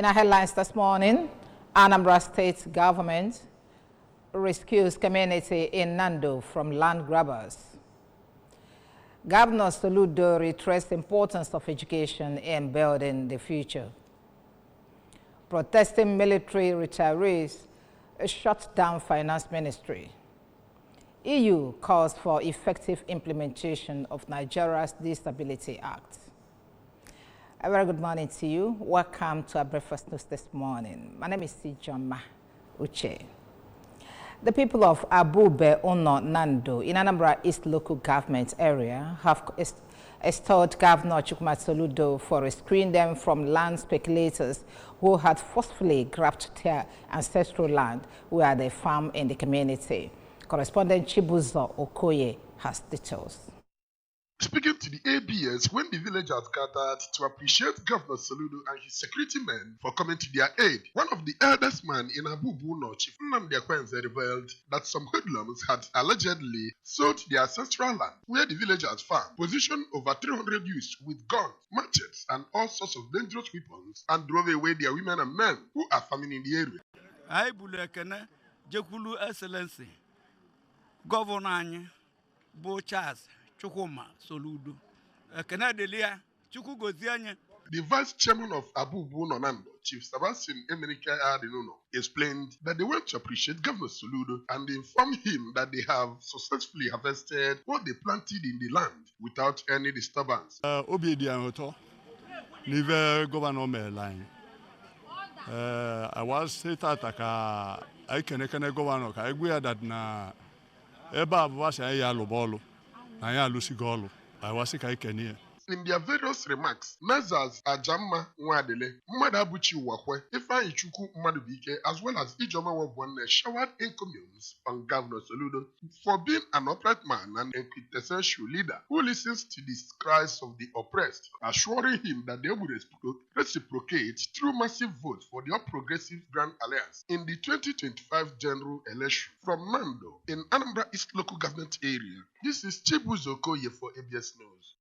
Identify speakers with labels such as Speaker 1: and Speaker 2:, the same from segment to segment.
Speaker 1: In our headlines this morning, Anambra State government rescues community in Nando from land grabbers. Governor Soludo reiterates the importance of education in building the future. Protesting military retirees shut down finance ministry. EU calls for effective implementation of Nigeria's Disability Act. A very good morning to you. Welcome to our breakfast news this morning. My name is Sijoma Uche. The people of Abube Ono Nando in Anambra East local government area have extolled Governor Chukwuma Soludo for rescuing them from land speculators who had forcefully grabbed their ancestral land where they farm in the community. Correspondent Chibuzo Okoye has details.
Speaker 2: Speaking to the ABS when the villagers gathered to appreciate Governor Soludo and his security men for coming to their aid, one of the eldest men in Abubuno, Chief Anambra, revealed that some hoodlums had allegedly sold their ancestral land where the villagers farm, positioned over 300 youths with guns, machetes, and all sorts of dangerous weapons, and drove away their women and men who are farming in the area.
Speaker 3: I bulekene Jekulu Excellency Governor Bochas Chukwuma Soludo.
Speaker 2: The vice chairman of Abubu Nonando, Chief Sebastian Emenike Adenono, explained that they went to appreciate Governor Soludo and informed him that they have successfully harvested what they planted in the land without any disturbance.
Speaker 4: I was said that I can governor. I agree that na eba was a yellow ball. I Lucy Golo. I was a Kenya.
Speaker 2: In their various remarks, Nazas Ajama Mwadele, Madabuchi Wakwe, Ifa Ichuku Madubike, as well as Ijoma Wabwane showered encomiums on Governor Soludo for being an upright man and a quintessential leader who listens to the cries of the oppressed, assuring him that they would reciprocate through massive votes for the All-Progressive Grand Alliance in the 2025 general election. From Nando, in Anambra East local government area, this is Chibuzo Okoye for ABS News.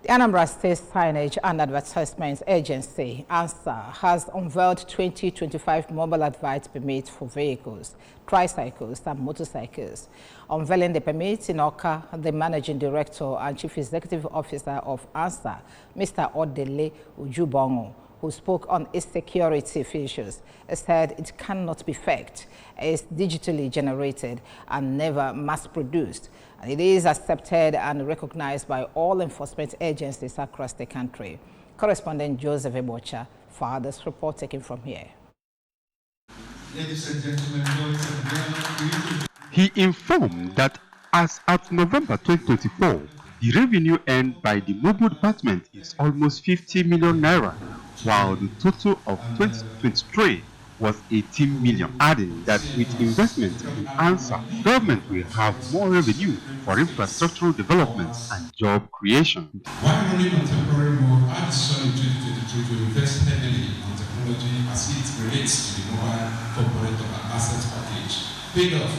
Speaker 1: The Anambra State Signage and Advertisement Agency, ANSA, has unveiled 2025 mobile advert permits for vehicles, tricycles and motorcycles. Unveiling the permits in Oka, the Managing Director and Chief Executive Officer of ANSA, Mr. Odele Ujubongo, who spoke on its security features, said it cannot be faked, it's digitally generated and never mass-produced. And it is accepted and recognized by all enforcement agencies across the country. Correspondent Joseph Ebocha for this report taken from here.
Speaker 5: Ladies and gentlemen,
Speaker 6: he informed that as at November 2024, the revenue earned by the mobile department is almost 50 million naira, while the total of 2023 was 18 million, adding that with investment in ANSA, government will have more revenue for infrastructural development and job creation.
Speaker 5: While running on temporary mode, I decided in 2022 to invest heavily on technology as it relates to the mobile corporate asset package, paid off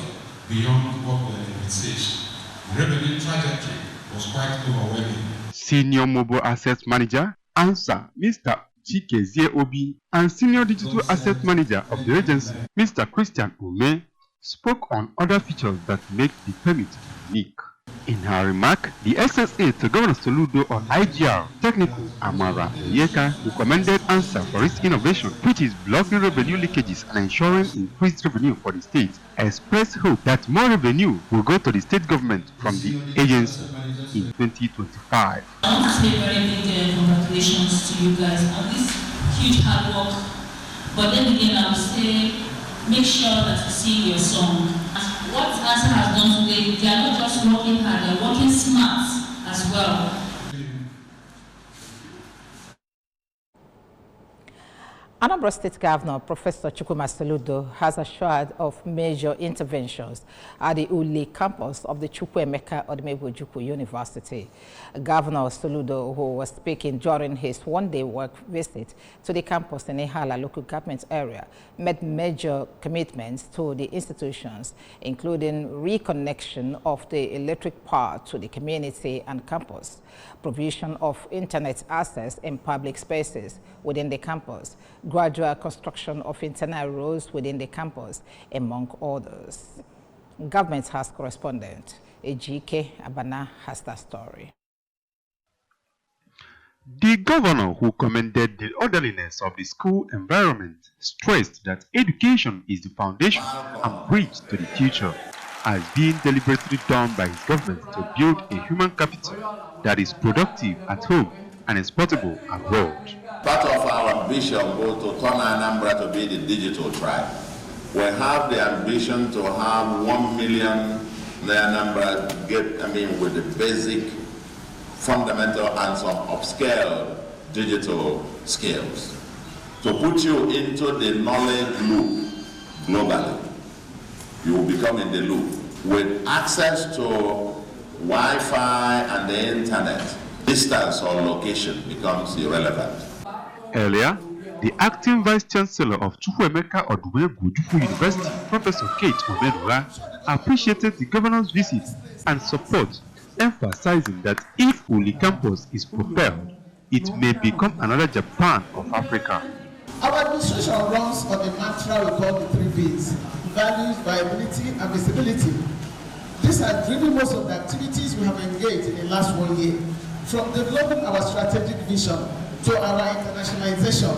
Speaker 5: beyond what we envisaged. The revenue trajectory was quite overwhelming.
Speaker 6: Senior Mobile Asset Manager, ANSA, Mr. Chikezie Obi, and Senior Digital Asset Manager of the agency, Mr. Christian Ume, spoke on other features that make the permit unique. In her remark, the SSA to Governor Soludo on IGR Technical Amara Yeka recommended ANSA for its innovation, which is blocking revenue leakages and ensuring increased revenue for the state. Expressed hope that more revenue will go to the state government from the agency in 2025.
Speaker 7: I want to say very big congratulations to you guys on this huge hard work. But then again, I would say make sure that you sing your song. What ANSA has done today, they are not just working hard, they are working smart as well.
Speaker 1: Anambra State Governor Professor Chukwuma Soludo has assured of major interventions at the Uli campus of the Chukwuemeka Odumegwu University. Governor Soludo, who was speaking during his one-day work visit to the campus in Ihala local government area, made major commitments to the institutions, including reconnection of the electric power to the community and campus, provision of internet access in public spaces within the campus, gradual construction of internal roads within the campus, among others. Government House correspondent Ejike Abana has that story.
Speaker 6: The governor, who commended the orderliness of the school environment, stressed that education is the foundation and bridge to the future, as being deliberately done by his government to build a human capital that is productive at home and exportable abroad.
Speaker 8: Part of our ambition was to turn Anambra to be the digital tribe. We have the ambition to have 1 million Anambra with the basic, fundamental and some upscale digital skills. To put you into the knowledge loop globally. You will become in the loop. With access to Wi-Fi and the internet, distance or location becomes irrelevant.
Speaker 6: Earlier, the acting vice chancellor of Chukwuemeka Odumegwu University, Professor Kate Omenura, appreciated the governor's visit and support, emphasizing that if Uli campus is propelled, it may become another Japan of Africa.
Speaker 9: Our administration runs on a mantra we call the 3 V's: values, viability, and visibility. These have driven most of the activities we have engaged in the last 1 year, from developing our strategic vision to our internationalization,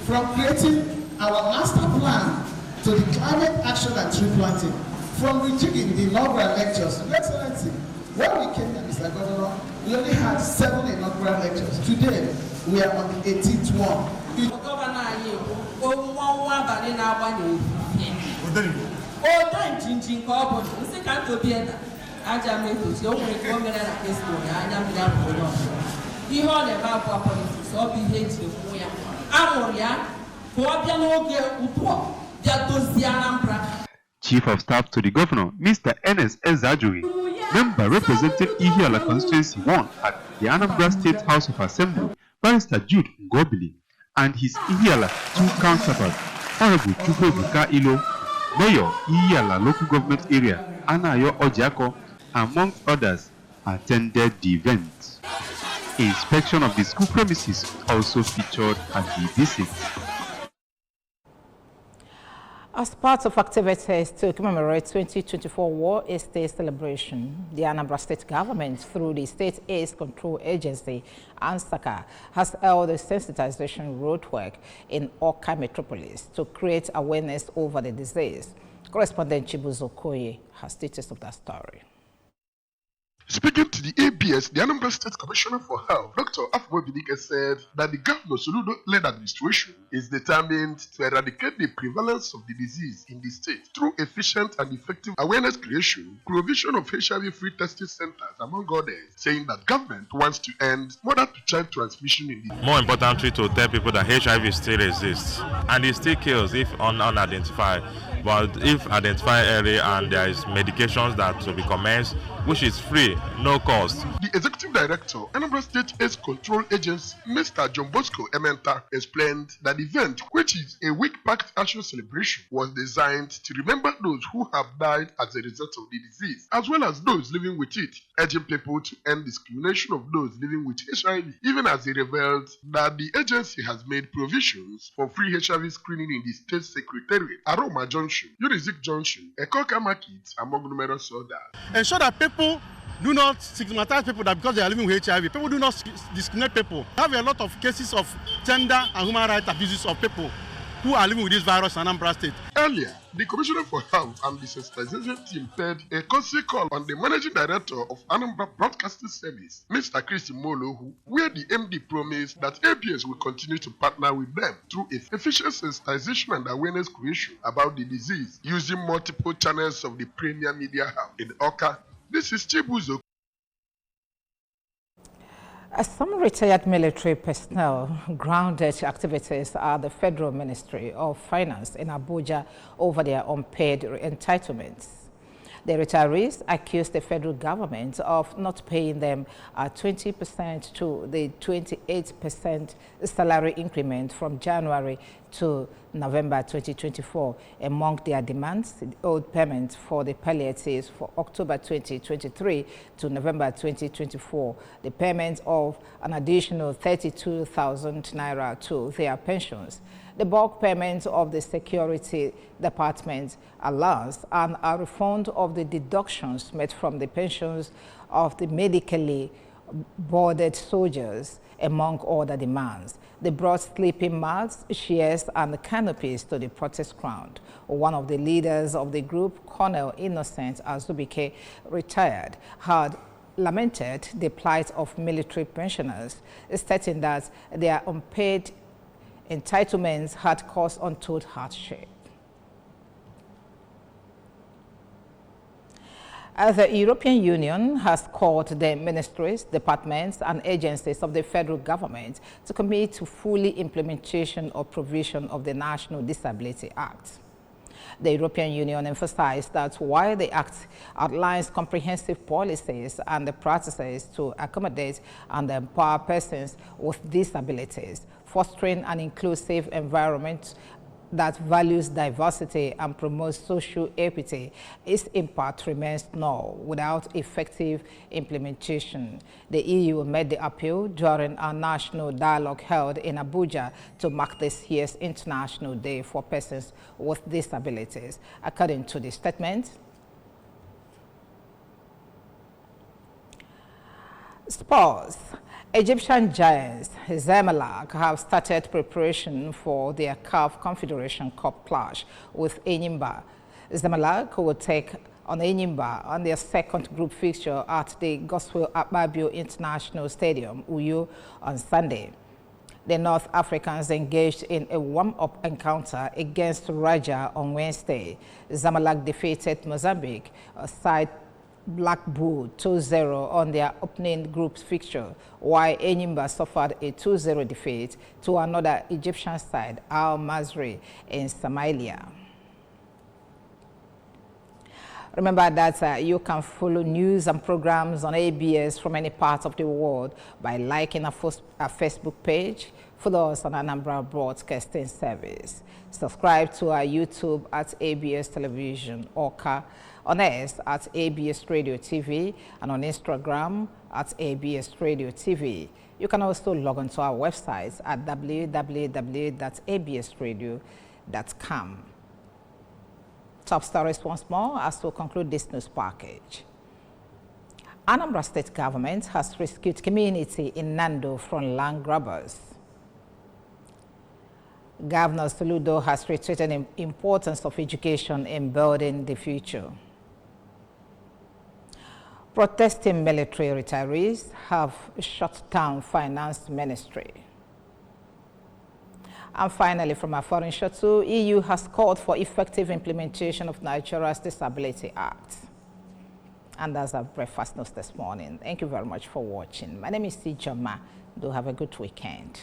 Speaker 9: from creating our master plan to the climate action and tree planting, from rejigging the inaugural lectures. Your Excellency, when we came here, Mr. Governor, we only had 7 inaugural lectures. Today, we are on the 18th one.
Speaker 6: Chief of Staff to the Governor, Mr. Ernest Ezajuri, member representing Ihiala Constituency 1 at the Anambra State House of Assembly, Barrister Jude Ngobili, and his Ihiala 2 counterpart, Honorable Chukwuebuka Ilo, Mayor Ihiala Local Government Area, Anayo Ojiako, among others, attended the event. Inspection of the school premises also featured at the visit.
Speaker 1: As part of activities to commemorate 2024 War Estate celebration, the Anambra State government, through the State AIDS Control Agency, ANSACA, has held a sensitization roadwork in Awka metropolis to create awareness over the disease. Correspondent Chibuzo Koye has details of that story.
Speaker 2: Speaking to the ABS, the Anambra State Commissioner for Health, Dr. Afubidike, said that the Governor Soludo-led administration is determined to eradicate the prevalence of the disease in the state through efficient and effective awareness creation, provision of HIV-free testing centers, among others, saying that government wants to end mother-to-child transmission in the...
Speaker 10: More importantly, to tell people that HIV still exists and it still kills if unidentified. But if identified early and there is medications that will be commenced, which is free, no cost.
Speaker 2: The Executive Director, Anambra State AIDS Control Agency, Mr. John Bosco Ementa, explained that the event, which is a week-packed action celebration, was designed to remember those who have died as a result of the disease, as well as those living with it, urging people to end discrimination of those living with HIV, even as he revealed that the agency has made provisions for free HIV screening in the State Secretariat, Aroma Junction, Unizik Junction, Ekoka Market, among numerous others.
Speaker 11: Ensure that people do not stigmatize people that because they are living with HIV. People do not discriminate people. We have a lot of cases of gender and human rights abuses of people who are living with this virus in Anambra State.
Speaker 2: Earlier, the Commissioner for Health and the sensitization team paid a courtesy call on the Managing Director of Anambra Broadcasting Service, Mr. Chris Molohu, where the MD promised that ABS will continue to partner with them through efficient sensitization and awareness creation about the disease using multiple channels of the Premier Media House in Awka. This is Chibuzo.
Speaker 1: Some retired military personnel grounded activities at the Federal Ministry of Finance in Abuja over their unpaid entitlements. The retirees accused the federal government of not paying them a 20% to the 28% salary increment from January to November 2024. Among their demands, the owed payments for the palliatives for October 2023 to November 2024, the payment of an additional 32,000 naira to their pensions, the bulk payment of the Security Department allowance, and a refund of the deductions made from the pensions of the medically boarded soldiers, among other demands. They brought sleeping mats, chairs, and canopies to the protest ground. One of the leaders of the group, Colonel Innocent Azubike, retired, had lamented the plight of military pensioners, stating that their unpaid entitlements had caused untold hardship. The European Union has called the ministries, departments, and agencies of the federal government to commit to fully implementation of provision of the National Disability Act. The European Union emphasized that while the Act outlines comprehensive policies and the practices to accommodate and empower persons with disabilities, fostering an inclusive environment that values diversity and promotes social equity, its impact remains null without effective implementation. The EU made the appeal during a national dialogue held in Abuja to mark this year's International Day for Persons with Disabilities. According to the statement, sports. Egyptian giants Zamalek have started preparation for their CAF Confederation Cup clash with Anambra. Zamalek will take on Anambra on their second group fixture at the Gospel Akpabio International Stadium, Uyo, on Sunday. The North Africans engaged in a warm-up encounter against Raja on Wednesday. Zamalek defeated Mozambique side Black Bull 2-0 on their opening group fixture, while Anambra suffered a 2-0 defeat to another Egyptian side, Al Masry, in Somalia. Remember that you can follow news and programs on ABS from any part of the world by liking our Facebook page. Follow us on Anambra Broadcasting Service. Subscribe to our YouTube at ABS Television, Oka, on X at ABS Radio TV, and on Instagram at ABS Radio TV. You can also log on to our website at www.absradio.com. Top stories once more as we conclude this news package. Anambra State Government has rescued community in Nando from land grabbers. Governor Soludo has reiterated the importance of education in building the future. Protesting military retirees have shut down finance ministry. And finally, from our foreign shuttle, EU has called for effective implementation of Nigeria's Disability Act. And that's our breakfast news this morning. Thank you very much for watching. My name is Tijama. Do have a good weekend.